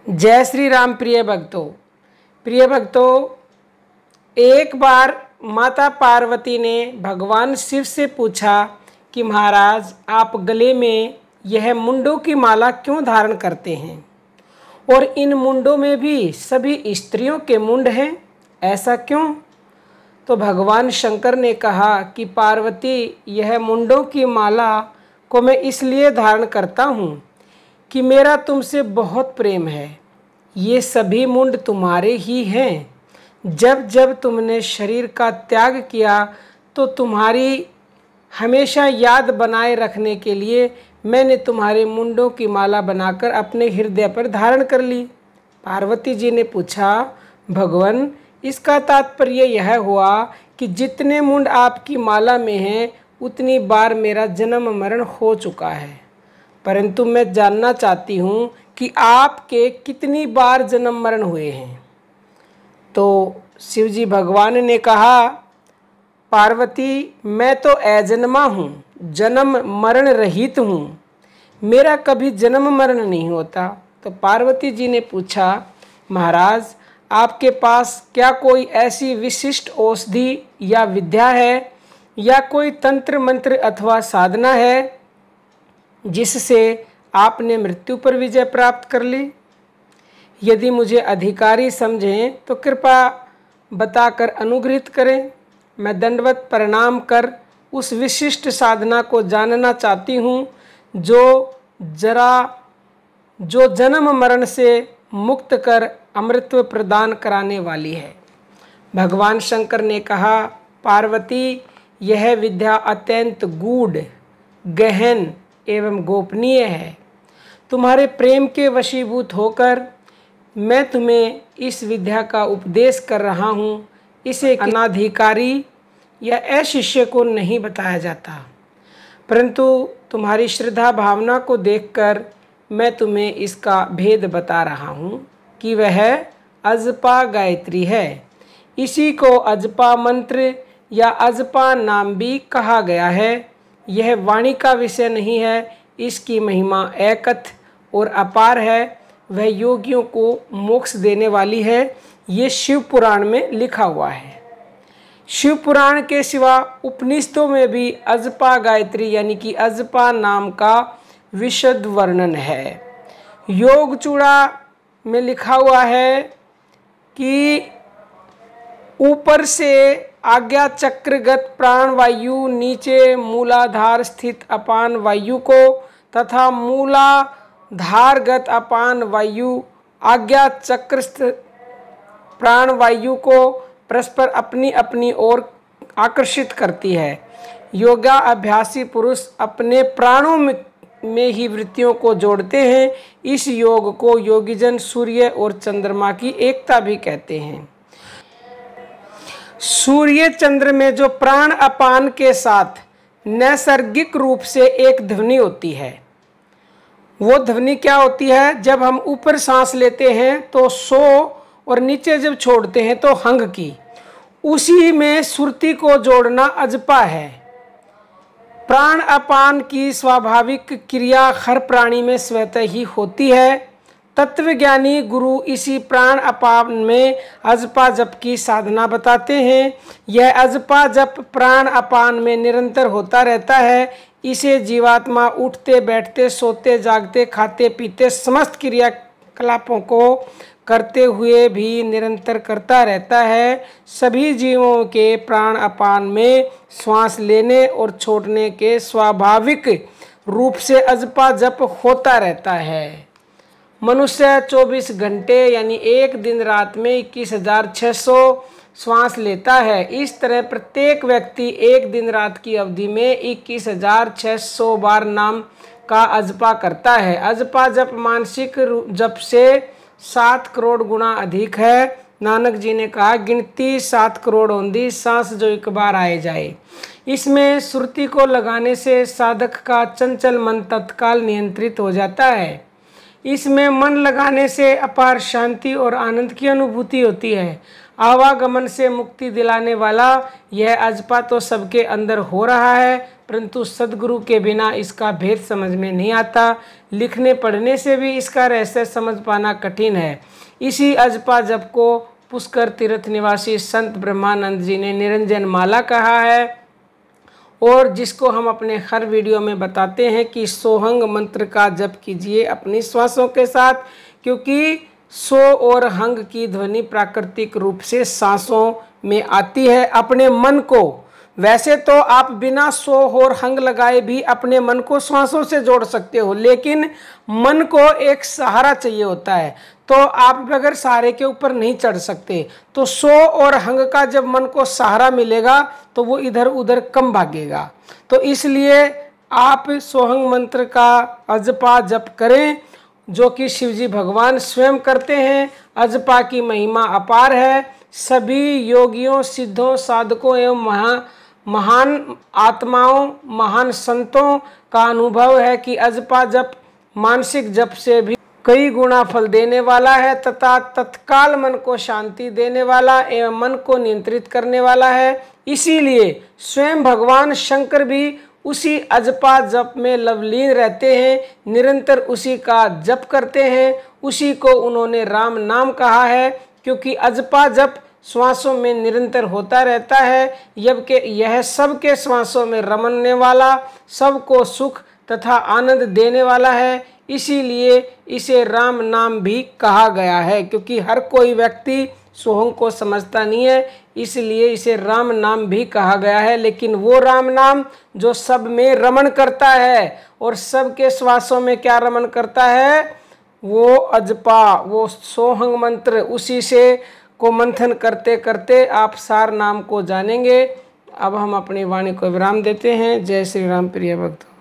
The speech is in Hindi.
जय श्री राम। प्रिय भक्तों, एक बार माता पार्वती ने भगवान शिव से पूछा कि महाराज, आप गले में यह मुंडों की माला क्यों धारण करते हैं और इन मुंडों में भी सभी स्त्रियों के मुंड हैं, ऐसा क्यों? तो भगवान शंकर ने कहा कि पार्वती, यह मुंडों की माला को मैं इसलिए धारण करता हूँ कि मेरा तुमसे बहुत प्रेम है। ये सभी मुंड तुम्हारे ही हैं। जब जब तुमने शरीर का त्याग किया तो तुम्हारी हमेशा याद बनाए रखने के लिए मैंने तुम्हारे मुंडों की माला बनाकर अपने हृदय पर धारण कर ली। पार्वती जी ने पूछा, भगवान, इसका तात्पर्य यह हुआ कि जितने मुंड आपकी माला में हैं उतनी बार मेरा जन्म मरण हो चुका है, परंतु मैं जानना चाहती हूँ कि आपके कितनी बार जन्म मरण हुए हैं। तो शिवजी भगवान ने कहा, पार्वती, मैं तो अजन्मा हूँ, जन्म मरण रहित हूँ, मेरा कभी जन्म मरण नहीं होता। तो पार्वती जी ने पूछा, महाराज, आपके पास क्या कोई ऐसी विशिष्ट औषधि या विद्या है या कोई तंत्र मंत्र अथवा साधना है जिससे आपने मृत्यु पर विजय प्राप्त कर ली? यदि मुझे अधिकारी समझें तो कृपया बताकर अनुग्रहित करें। मैं दंडवत प्रणाम कर उस विशिष्ट साधना को जानना चाहती हूँ जो जन्म मरण से मुक्त कर अमृतत्व प्रदान कराने वाली है। भगवान शंकर ने कहा, पार्वती, यह विद्या अत्यंत गूढ़, गहन एवं गोपनीय है। तुम्हारे प्रेम के वशीभूत होकर मैं तुम्हें इस विद्या का उपदेश कर रहा हूँ। इसे अनाधिकारी या अशिष्य को नहीं बताया जाता, परंतु तुम्हारी श्रद्धा भावना को देखकर मैं तुम्हें इसका भेद बता रहा हूँ कि वह अजपा गायत्री है। इसी को अजपा मंत्र या अजपा नाम भी कहा गया है। यह वाणी का विषय नहीं है, इसकी महिमा एकथ और अपार है। वह योगियों को मोक्ष देने वाली है। ये शिव पुराण में लिखा हुआ है। शिव पुराण के सिवा उपनिषदों में भी अजपा गायत्री यानी कि अजपा नाम का विशद वर्णन है। योग चूड़ा में लिखा हुआ है कि ऊपर से आज्ञा चक्रगत प्राण वायु, नीचे मूलाधार स्थित अपान वायु को तथा मूलाधारगत अपान वायु आज्ञा चक्र प्राण वायु को परस्पर अपनी अपनी ओर आकर्षित करती है। योगा अभ्यासी पुरुष अपने प्राणों में ही वृत्तियों को जोड़ते हैं। इस योग को योगीजन सूर्य और चंद्रमा की एकता भी कहते हैं। सूर्य चंद्र में जो प्राण अपान के साथ नैसर्गिक रूप से एक ध्वनि होती है, वो ध्वनि क्या होती है? जब हम ऊपर सांस लेते हैं तो सो और नीचे जब छोड़ते हैं तो हंग की, उसी में सुरती को जोड़ना अजपा है। प्राण अपान की स्वाभाविक क्रिया हर प्राणी में स्वतः ही होती है। तत्वज्ञानी गुरु इसी प्राण अपान में अजपा जप की साधना बताते हैं। यह अजपा जप प्राण अपान में निरंतर होता रहता है। इसे जीवात्मा उठते बैठते सोते जागते खाते पीते समस्त क्रियाकलापों को करते हुए भी निरंतर करता रहता है। सभी जीवों के प्राण अपान में श्वास लेने और छोड़ने के स्वाभाविक रूप से अजपा जप होता रहता है। मनुष्य 24 घंटे यानी एक दिन रात में 21,600 श्वास लेता है। इस तरह प्रत्येक व्यक्ति एक दिन रात की अवधि में 21,600 बार नाम का अजपा करता है। अजपा जप मानसिक जप से 7 करोड़ गुना अधिक है। नानक जी ने कहा, गिनती 7 करोड़ होंदी, सांस जो एक बार आए जाए। इसमें सुरती को लगाने से साधक का चंचल मन तत्काल नियंत्रित हो जाता है। इसमें मन लगाने से अपार शांति और आनंद की अनुभूति होती है। आवागमन से मुक्ति दिलाने वाला यह अजपा तो सबके अंदर हो रहा है, परंतु सद्गुरु के बिना इसका भेद समझ में नहीं आता। लिखने पढ़ने से भी इसका रहस्य समझ पाना कठिन है। इसी अजपा जप को पुष्कर तीर्थ निवासी संत ब्रह्मानंद जी ने निरंजन माला कहा है, और जिसको हम अपने हर वीडियो में बताते हैं कि सोहंग मंत्र का जप कीजिए अपनी श्वासों के साथ, क्योंकि सो और हंग की ध्वनि प्राकृतिक रूप से सांसों में आती है। अपने मन को, वैसे तो आप बिना सो और हंग लगाए भी अपने मन को श्वासों से जोड़ सकते हो, लेकिन मन को एक सहारा चाहिए होता है, तो आप बगैर सहारे के ऊपर नहीं चढ़ सकते। तो सो और हंग का जब मन को सहारा मिलेगा तो वो इधर उधर कम भागेगा। तो इसलिए आप सोहंग मंत्र का अजपा जप करें, जो कि शिवजी भगवान स्वयं करते हैं। अजपा की महिमा अपार है। सभी योगियों, सिद्धों, साधकों एवं महान आत्माओं, महान संतों का अनुभव है कि अजपा जप मानसिक जप से भी कई गुना फल देने वाला है तथा तत्काल मन को शांति देने वाला एवं मन को नियंत्रित करने वाला है। इसीलिए स्वयं भगवान शंकर भी उसी अजपा जप में लवलीन रहते हैं, निरंतर उसी का जप करते हैं। उसी को उन्होंने राम नाम कहा है, क्योंकि अजपा जप श्वासों में निरंतर होता रहता है, जबकि यह सबके श्वासों में रमने वाला, सबको सुख तथा आनंद देने वाला है। इसीलिए इसे राम नाम भी कहा गया है, क्योंकि हर कोई व्यक्ति सोहंग को समझता नहीं है, इसलिए इसे राम नाम भी कहा गया है। लेकिन वो राम नाम जो सब में रमण करता है और सबके श्वासों में क्या रमण करता है, वो अजपा, वो सोहंग मंत्र, उसी से को मंथन करते करते आप सार नाम को जानेंगे। अब हम अपनी वाणी को विराम देते हैं। जय श्री राम प्रिय भक्तों।